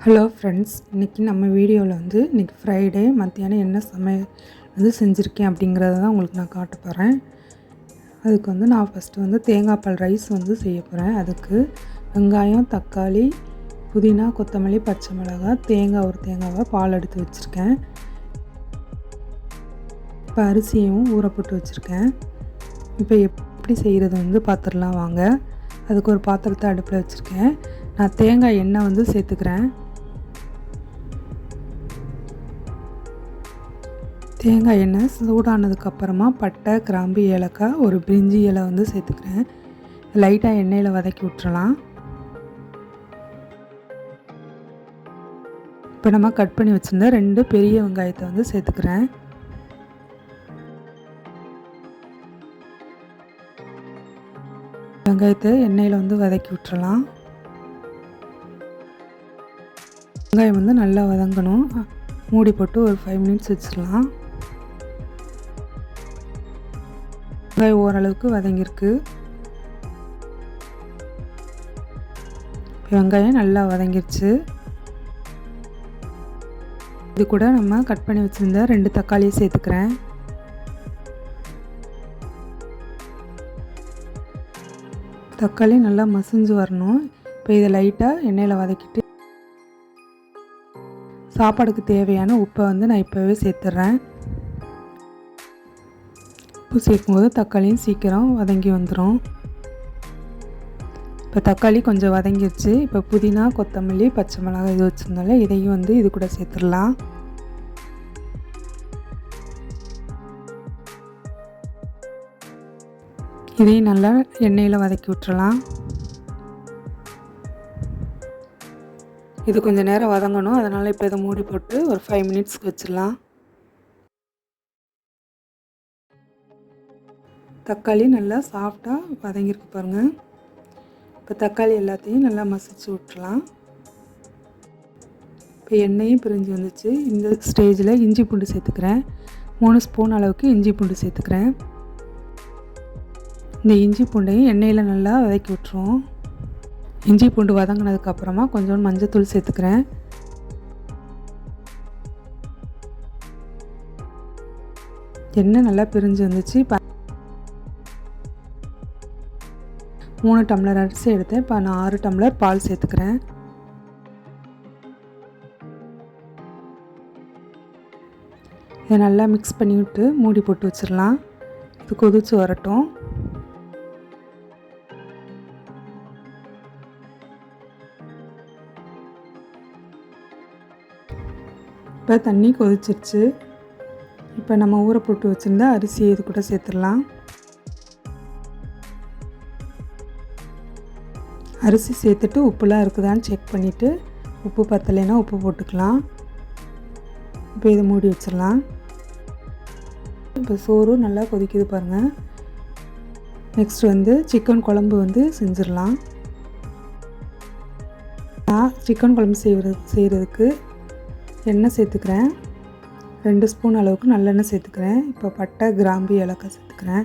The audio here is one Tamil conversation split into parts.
ஹலோ ஃப்ரெண்ட்ஸ், இன்றைக்கி நம்ம வீடியோவில் இன்றைக்கி ஃப்ரைடே மத்தியானம் என்ன சமையல் செஞ்சுருக்கேன் அப்படிங்கிறத தான் உங்களுக்கு நான் காட்ட போகிறேன். அதுக்கு நான் ஃபஸ்ட்டு தேங்காய் பால் ரைஸ் செய்ய போகிறேன். அதுக்கு வெங்காயம், தக்காளி, புதினா, கொத்தமல்லி, பச்சை மிளகாய், தேங்காய் ஒரு தேங்காவை பால் எடுத்து வச்சுருக்கேன். இப்போ அரிசியும் ஊற போட்டு வச்சுருக்கேன். இப்போ எப்படி செய்கிறது பார்த்துடலாம் வாங்க. அதுக்கு ஒரு பாத்திரத்தை அடுப்பில் வச்சுருக்கேன். நான் தேங்காய் எண்ணெய் சேர்த்துக்கிறேன். தேங்காய் எண்ணெய் சூடானதுக்கப்புறமா பட்டை, கிராம்பு, ஏலக்காய், ஒரு பிரிஞ்சி இலை சேர்த்துக்கிறேன். லைட்டாக எண்ணெயில் வதக்கி விட்டுறலாம். இப்போ நம்ம கட் பண்ணி வச்சுருந்த 2 பெரிய வெங்காயத்தை சேர்த்துக்கிறேன். வெங்காயத்தை எண்ணெயில் வதக்கி விட்டுறலாம். வெங்காயம் நல்லா வதங்கணும். மூடி போட்டு ஒரு 5 மினிட்ஸ் வச்சிடலாம். வெங்காயம் ஓரளவுக்கு வதங்கியிருக்கு. வெங்காயம் நல்லா வதங்கிருச்சு. இது கூட நம்ம கட் பண்ணி வச்சுருந்த 2 தக்காளியை சேர்த்துக்கிறேன். தக்காளி நல்லா மசிஞ்சு வரணும். இப்போ இதை லைட்டாக எண்ணெயில் வதக்கிட்டு சாப்பாடுக்கு தேவையான உப்பை நான் இப்போவே சேர்த்துட்றேன். உப்பு சேர்க்கும்போது தக்காளியும் சீக்கிரம் வதங்கி வந்துடும். இப்போ தக்காளி கொஞ்சம் வதங்கிடுச்சு. இப்போ புதினா, கொத்தமல்லி, பச்சை மிளகாய் இது வச்சுருந்தால இதையும் இது கூட சேர்த்துடலாம். இதையும் நல்லா எண்ணெயில் வதக்கி விட்டுறலாம். இது கொஞ்சம் நேரம் வதங்கணும். அதனால் இப்போ இதை மூடி போட்டு ஒரு 5 மினிட்ஸ்க்கு வச்சிடலாம். தக்காளி நல்லா சாஃப்டாக வதங்கியிருக்கு பாருங்கள். இப்போ தக்காளி எல்லாத்தையும் நல்லா மசிச்சு விட்டுறலாம். இப்போ எண்ணெயும் பிரிஞ்சு வந்துச்சு. இந்த ஸ்டேஜில் இஞ்சி பூண்டு சேர்த்துக்கிறேன். 3 ஸ்பூன் அளவுக்கு இஞ்சி பூண்டு சேர்த்துக்கிறேன். இந்த இஞ்சி பூண்டையும் எண்ணெயில் நல்லா வதக்கி விட்டுருவோம். இஞ்சி பூண்டு வதங்கினதுக்கப்புறமா கொஞ்சம் மஞ்சத்தூள் சேர்த்துக்கிறேன். எண்ணெய் நல்லா பிரிஞ்சு வந்துச்சு. 3 டம்ளர் அரிசி எடுத்தேன். இப்போ நான் 6 டம்ளர் பால் சேர்த்துக்கிறேன். இதை நல்லா மிக்ஸ் பண்ணி விட்டு மூடி போட்டு வச்சிடலாம். இது கொதிச்சு வரட்டும். இப்போ தண்ணி கொதிச்சிருச்சு. இப்போ நம்ம ஊற போட்டு வச்சுருந்தா அரிசியை இது கூட சேர்த்துடலாம். அரிசி சேர்த்துட்டு உப்புலாம் இருக்குதான்னு செக் பண்ணிவிட்டு உப்பு பத்தலைன்னா உப்பு போட்டுக்கலாம். இப்போ இதை மூடி வச்சிடலாம். இப்போ சோறு நல்லா கொதிக்குது பாருங்கள். நெக்ஸ்ட் சிக்கன் குழம்பு செஞ்சிடலாம். நான் சிக்கன் குழம்பு செய்கிறதுக்கு எண்ணெய் சேர்த்துக்கிறேன். 2 ஸ்பூன் அளவுக்கு நல்லெண்ணெய் சேர்த்துக்கிறேன். இப்போ பட்டை, கிராம்பு, ஏலக்காய் சேர்த்துக்கிறேன்.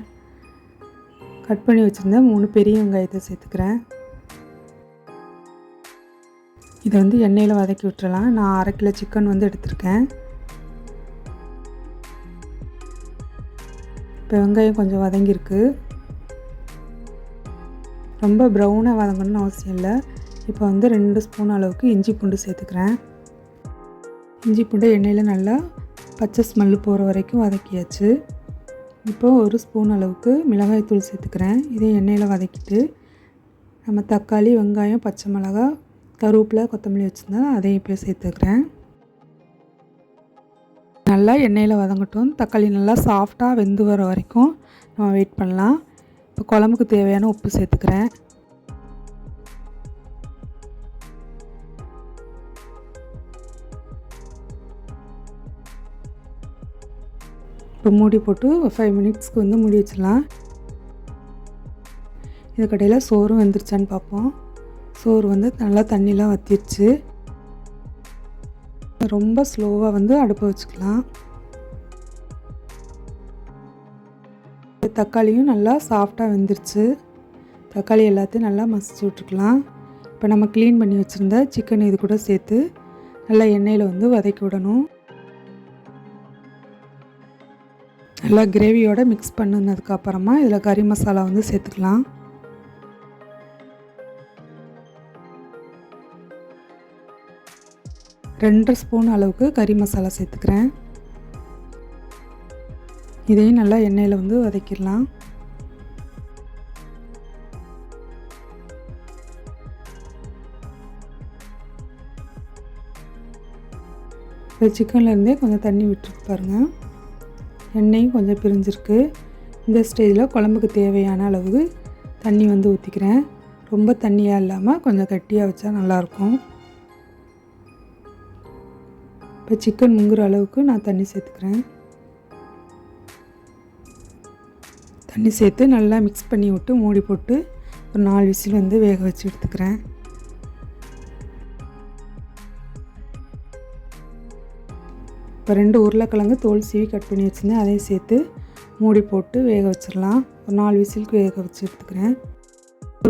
கட் பண்ணி வச்சுருந்தேன் 3 பெரிய வெங்காயத்தை சேர்த்துக்கிறேன். இதை எண்ணெயில் வதக்கி விட்டுறலாம். நான் 1/2 கிலோ சிக்கன் எடுத்திருக்கேன். இப்போ வெங்காயம் கொஞ்சம் வதங்கியிருக்கு. ரொம்ப ப்ரௌனாக வதங்கணும்னு அவசியம் இல்லை. இப்போ 2 ஸ்பூன் அளவுக்கு இஞ்சி பூண்டு சேர்த்துக்கிறேன். இஞ்சி பூண்டு எண்ணெயில் நல்லா பச்சை ஸ்மெல்லு போகிற வரைக்கும் வதக்கியாச்சு. இப்போ 1 ஸ்பூன் அளவுக்கு மிளகாய் தூள் சேர்த்துக்கிறேன். இதை எண்ணெயில் வதக்கிட்டு நம்ம தக்காளி, வெங்காயம், பச்சை மிளகாய், கருவேப்பிலை, கொத்தமல்லி வச்சுருந்தா அதையும் இப்போ சேர்த்துக்கிறேன். நல்லா எண்ணெயில் வதங்கட்டும். தக்காளி நல்லா சாஃப்டாக வெந்து வர வரைக்கும் நம்ம வெயிட் பண்ணலாம். இப்போ குழம்புக்கு தேவையான உப்பு சேர்த்துக்கிறேன். இப்போ மூடி போட்டு 5 மினிட்ஸ்க்கு மூடி வச்சிடலாம். இதுக்கடையில் சோறும் வெந்துருச்சான்னு பார்ப்போம். சோறு நல்லா தண்ணிலாம் வற்றிடுச்சு. ரொம்ப ஸ்லோவாக அடுப்பை வச்சுக்கலாம். தக்காளியும் நல்லா சாஃப்டாக வெந்துருச்சு. தக்காளி எல்லாத்தையும் நல்லா மசிச்சு விட்டுக்கலாம். இப்போ நம்ம க்ளீன் பண்ணி வச்சுருந்த சிக்கன் இது கூட சேர்த்து நல்லா எண்ணெயில் வந்து வதக்கி விடணும். நல்லா கிரேவியோட மிக்ஸ் பண்ணினதுக்கப்புறமா இதில் கறி மசாலா வந்து சேர்த்துக்கலாம். ரெண்டரை ஸ்பூன் அளவுக்கு கறி மசாலா சேர்த்துக்கிறேன். இதையும் நல்லா எண்ணெயில் வந்து வதக்கிடலாம். இப்போ சிக்கன்லேருந்தே கொஞ்சம் தண்ணி விட்டுருக்கு பாருங்கள். எண்ணெயும் கொஞ்சம் பிரிஞ்சிருக்கு. இந்த ஸ்டேஜில் குழம்புக்கு தேவையான அளவு தண்ணி வந்து ஊற்றிக்கிறேன். ரொம்ப தண்ணியாக இல்லாமல் கொஞ்சம் கட்டியாக வச்சா நல்லாயிருக்கும். இப்போ சிக்கன் முங்குற அளவுக்கு நான் தண்ணி சேர்த்துக்கிறேன். தண்ணி சேர்த்து நல்லா மிக்ஸ் பண்ணி விட்டு மூடி போட்டு ஒரு 4 விசில் வந்து வேக வச்சு எடுத்துக்கிறேன். இப்போ 2 உருளைக்கிழங்கு தோல் சீவி கட் பண்ணி வச்சுருந்தேன். அதையும் சேர்த்து மூடி போட்டு வேக வச்சிடலாம். ஒரு 4 விசிலுக்கு வேக வச்சு எடுத்துக்கிறேன்.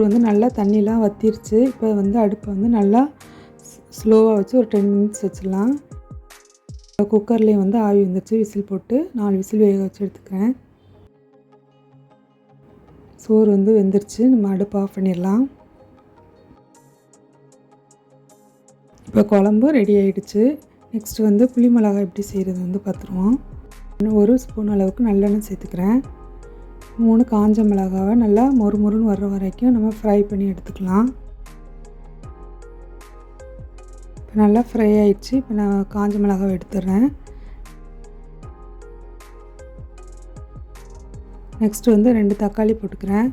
வந்து நல்லா தண்ணிலாம் வற்றிருச்சு. இப்போ வந்து அடுப்பை வந்து நல்லா ஸ்லோவாக வச்சு ஒரு 10 மினிட்ஸ் வச்சிடலாம். குக்கர்லேயும் வந்து ஆவி வந்துச்சு. விசில் போட்டு 4 விசில் வேக வச்சு எடுத்துக்கிறேன். சோறு வந்து வெந்துருச்சு. நம்ம அடுப்பு ஆஃப் பண்ணிடலாம். இப்போ குழம்பு ரெடி ஆகிடுச்சு. நெக்ஸ்ட்டு வந்து புளி மிளகாய் எப்படி செய்கிறது வந்து பார்த்துருவோம். 1 ஸ்பூன் அளவுக்கு நல்லெண்ணெய் சேர்த்துக்கிறேன். 3 காஞ்ச மிளகாவை நல்லா மொறுமொறுன்னு வர்ற வரைக்கும் நம்ம ஃப்ரை பண்ணி எடுத்துக்கலாம். இப்போ நல்லா ஃப்ரை ஆகிடுச்சு. இப்போ நான் காஞ்ச மிளகாவை எடுத்துடுறேன். நெக்ஸ்ட்டு வந்து 2 தக்காளி போட்டுக்கிறேன்.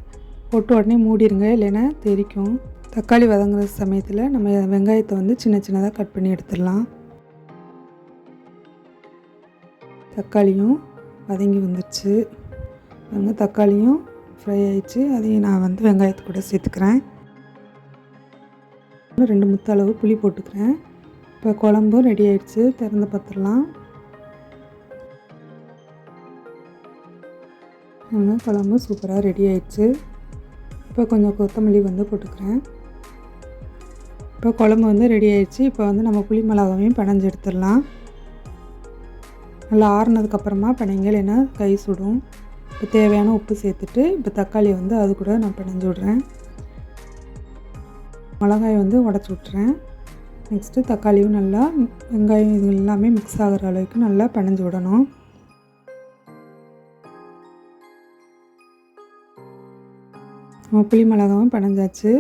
போட்டு உடனே மூடிடுங்க, இல்லைன்னா தெரிக்கும். தக்காளி வதங்குற சமயத்தில் நம்ம வெங்காயத்தை வந்து சின்ன சின்னதாக கட் பண்ணி எடுத்துடலாம். தக்காளியும் வதங்கி வந்துடுச்சு. தக்காளியும் ஃப்ரை ஆகிடுச்சு. அதையும் நான் வந்து வெங்காயத்து கூட சேர்த்துக்கிறேன். 2 முத்த அளவு புளி போட்டுக்கிறேன். இப்போ குழம்பும் ரெடி ஆகிடுச்சு. திறந்து பார்த்துடலாம். குழம்பு சூப்பராக ரெடி ஆகிடுச்சு. இப்போ கொஞ்சம் கொத்தமல்லி வந்து போட்டுக்கிறேன். இப்போ குழம்பு வந்து ரெடி ஆகிடுச்சு. இப்போ வந்து நம்ம புளி மிளகாவையும் பிணைஞ்சு எடுத்துடலாம். நல்லா ஆறுனதுக்கப்புறமா பிணைங்க, இல்லைன்னா கை சுடும். இப்போ தேவையான உப்பு சேர்த்துட்டு இப்போ தக்காளி வந்து அது கூட நான் பிணைஞ்சு விட்றேன். மிளகாய் வந்து உடச்சி விட்றேன். நெக்ஸ்ட்டு தக்காளியும் நல்லா வெங்காயம் இது எல்லாமே மிக்ஸ் ஆகிற அளவுக்கு நல்லா பிணைஞ்சு விடணும். புளி மிளகாவும் பிணைஞ்சாச்சு.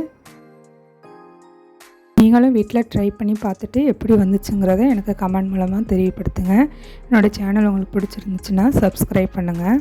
நீங்களும் வீட்டில் ட்ரை பண்ணி பார்த்துட்டு எப்படி வந்துச்சுங்கிறத எனக்கு கமெண்ட் மூலமாக தெரியப்படுத்துங்க. என்னோடய சேனல் உங்களுக்கு பிடிச்சிருந்துச்சுன்னா சப்ஸ்கிரைப் பண்ணுங்கள்.